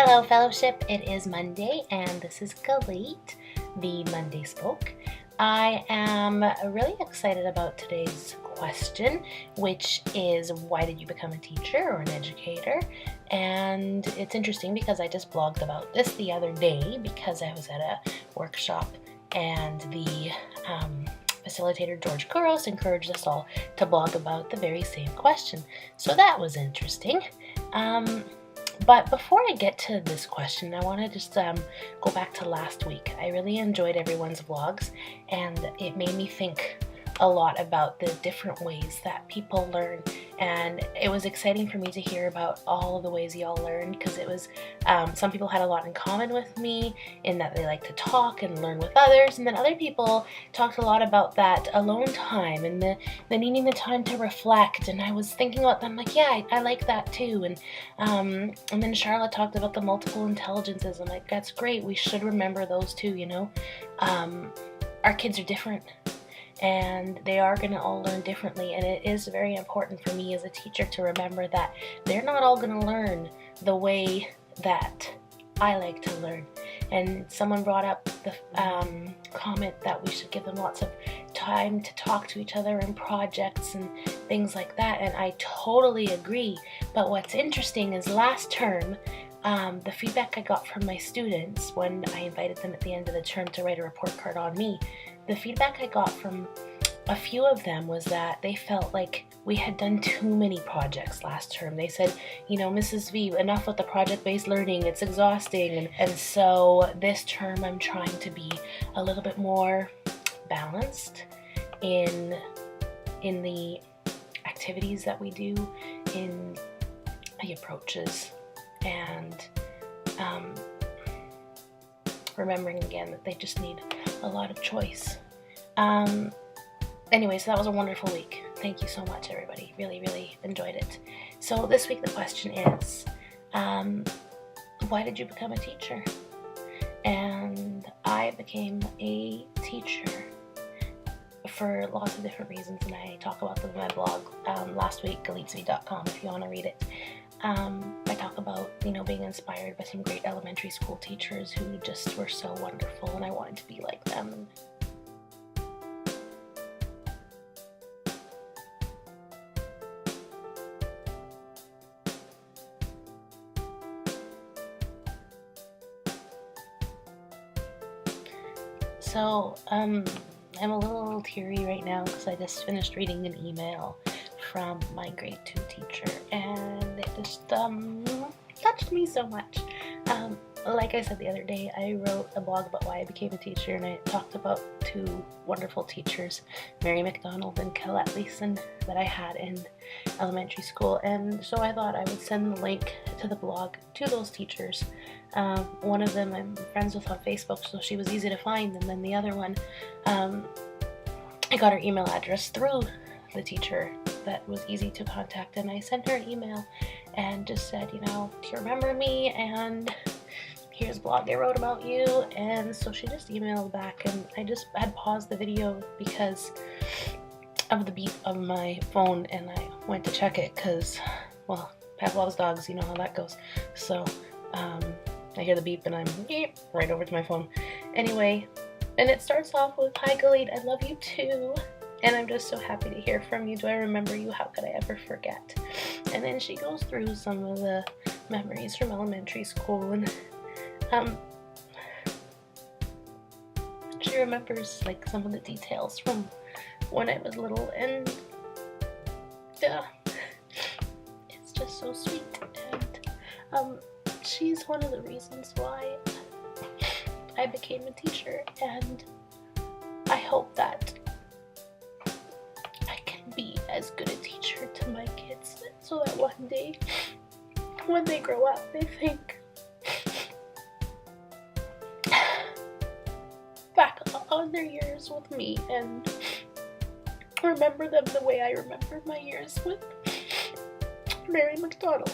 Hello Fellowship, it is Monday and this is Gallit, the Monday Spoke. I am really excited about today's question, which is why did you become a teacher or an educator? And it's interesting because I just blogged about this the other day because I was at a workshop and the facilitator George Kouros encouraged us all to blog about the very same question. So that was interesting. But before I get to this question, I want to just go back to last week. I really enjoyed everyone's vlogs, and it made me think a lot about the different ways that people learn. And it was exciting for me to hear about all of the ways y'all learned, because it was some people had a lot in common with me in that they like to talk and learn with others, and then other people talked a lot about that alone time and the needing the time to reflect. And I was thinking about them like, yeah, I like that too. And then Charlotte talked about the multiple intelligences. I'm like, that's great, we should remember those too, you know. Our kids are different, and they are going to all learn differently, and it is very important for me as a teacher to remember that they're not all going to learn the way that I like to learn. And someone brought up the comment that we should give them lots of time to talk to each other in projects and things like that, and I totally agree. But what's interesting is last term, the feedback I got from my students when I invited them at the end of the term to write a report card on me, the feedback I got from a few of them was that they felt like we had done too many projects last term. They said, you know, Mrs. V, enough with the project-based learning, it's exhausting. And so this term I'm trying to be a little bit more balanced in the activities that we do, in the approaches, and remembering again that they just need a lot of choice. Anyways, that was a wonderful week. Thank you so much, everybody. Really, really enjoyed it. So this week the question is, why did you become a teacher? And I became a teacher for lots of different reasons, and I talk about them in my blog last week, gallitzvi.com, if you want to read it. I talk about, you know, being inspired by some great elementary school teachers who just were so wonderful, and I wanted to be like them. So, I'm a little teary right now because I just finished reading an email from my grade 2 teacher, and it just touched me so much. Like I said the other day, I wrote a blog about why I became a teacher, and I talked about two wonderful teachers, Mary McDonald and Gallit Zvi, that I had in elementary school. And so I thought I would send the link to the blog to those teachers. One of them I'm friends with on Facebook, so she was easy to find, and then the other one, I got her email address through the teacher that was easy to contact, and I sent her an email and just said, you know, do you remember me, and here's a blog I wrote about you. And so she just emailed back, and I just had paused the video because of the beep of my phone, and I went to check it because, well, Pavlov's dogs, you know how that goes. So I hear the beep and I'm right over to my phone. Anyway, and it starts off with, "Hi Gallit, I love you too. And I'm just so happy to hear from you. Do I remember you? How could I ever forget?" And then she goes through some of the memories from elementary school, and she remembers like some of the details from when I was little, and it's just so sweet. And she's one of the reasons why I became a teacher, and I hope that be as good a teacher to my kids, so that one day when they grow up they think back on their years with me and remember them the way I remember my years with Mary McDonald.